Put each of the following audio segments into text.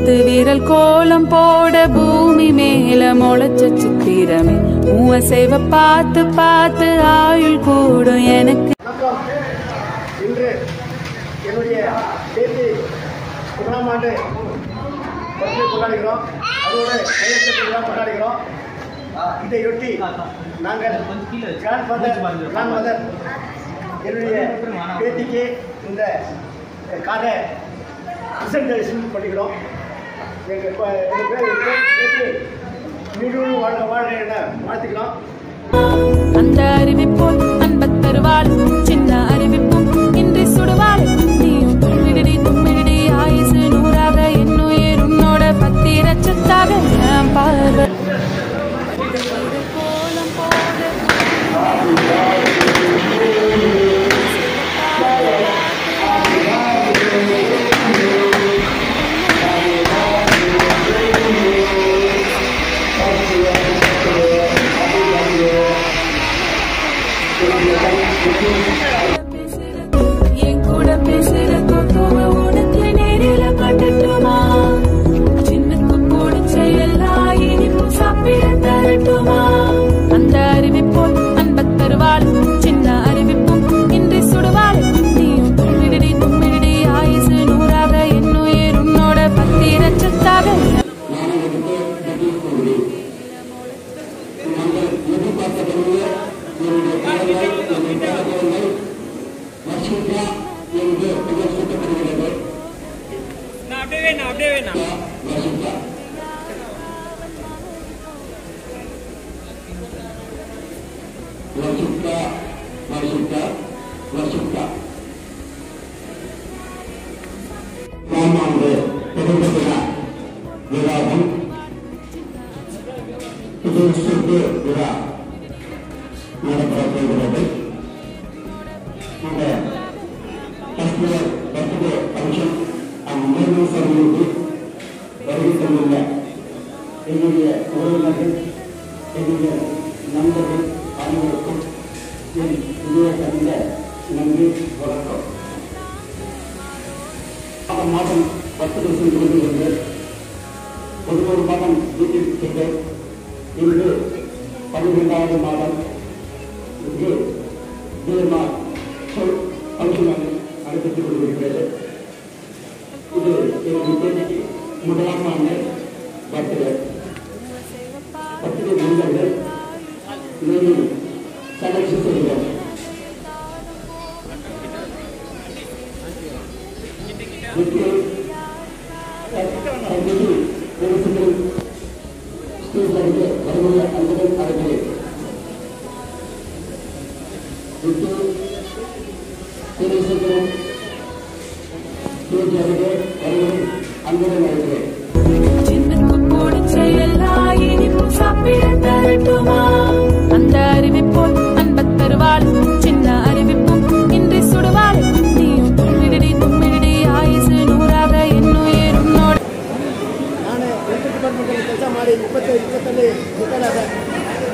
பத்து விரல் கோலம் போட பூமி மேல முளைச்ச சித்திரமே உவ சேவ பார்த்து பார்த்து ஆயுள் கூடும் எனக்கு. இன்று என்னுடைய தேதி 1ஆம் ஆண்டு கொண்டாடுகிறோம். அதோட கையெழுத்து கொண்டாடுகிறோம். இதையொட்டி நாங்கள் கிராண்ட்மதர் என்னுடைய பேத்திக்கு இந்த காரை ப்ரெசன்டேஷன் பண்ணிக்கிறோம். எங்கள் பேத்தி நீடும் வாழ்க வாழ்த்துக்கிறோம். அந்த அறிவிப்போல் அன்பத் தருவாள் சின்ன அறிவிப்பும் இன்றி சுடுவாள் நீயும் தும்மிடி தும்மிடி ஆயுசு 100ஆக என்னுயிர் உன்னோட பத்திரச்சத்தாக என் பார்வை என் கூட பேசுற தோத்துவ உனக்கு நேரில காட்டட்டுமா சின்னக்கு பிடிச்ச எல்லா இனிப்பும் சாப்பிட தரட்டுமா அந்த அறிவிப்போல் அன்பத் தருவாள் சின்ன அறிவிப்பும் இன்றி சுடுவாள் நீயும் தும்மிடி தும்மிடி ஆயுசு 100ஆக என்னுயிர் உன்னோட பத்திரச்சத்தாக என்னுடைய உறவினர்கள் என்னுடைய நண்பர்கள் அனைவருக்கும் என் இதய கலந்த நன்றி வணக்கம். மாதம் 10 வருஷம் கொடுக்கிறது 11 மாதம் வீட்டில் சென்று இன்று 12வது மாதம் இன்று சொல் ஃபங்க்ஷன் நடைபெற்றுக் கொண்டிருக்கிறது. இது என்னுடைய முதலாம் ஆண்டு பர்த்டே நண்பர்கள் மேலும் செலக்ஷன் செய்கிறோம். வருமுள்ள அன்புடன் அழைக்கிறேன். அன்புடன் அழைக்கிறேன். அந்த அறிவிப்போல் அன்பத் தருவாள் சின்ன அறிவிப்பும் இன்றி சுடுவாள் நீயும் தும்மிடி தும்மிடி ஆயுசு 100ஆக என்னுயிர் உன்னோட. ನಾನು ಹೆಲ್ತ್ ಡಿಪಾರ್ಟ್ಮೆಂಟಲ್ಲಿ ಕೆಲಸ ಮಾಡಿ 27 ರಿಟೈರ್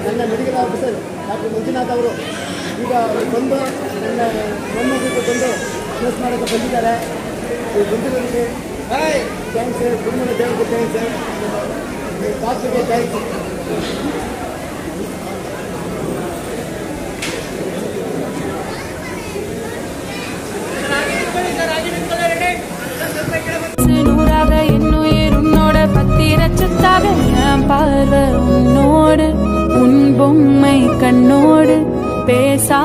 ನನ್ನ ಮೆಡಿಕಲ್ ಆಫೀಸರ್ ಡಾಕ್ಟರ್ ಮಂಜುನಾಥ್ ಅವರು ಈಗ ಬಂದು ನನ್ನ ಮೊಮ್ಮಗಿಗೆ ಬಂದು ಪ್ಲೇಸ್ ಮಾಡೋಕ್ಕೆ ಬಂದಿದ್ದಾರೆ. ಬಂದಿರೋರಿಗೆ ಥ್ಯಾಂಕ್ಸ್, ಗುರುಮೂಲ ದೇವರಿಗೆ ಥ್ಯಾಂಕ್ಸ್, ಡಾಕ್ಟರ್ಗೆ ಥ್ಯಾಂಕ್ಸ್. என்னுயிர் உன்னோட பத்திரச்சத்தாக என் பார்வை உன்னோடு உன் பொம்மை கண்ணோடு பேசா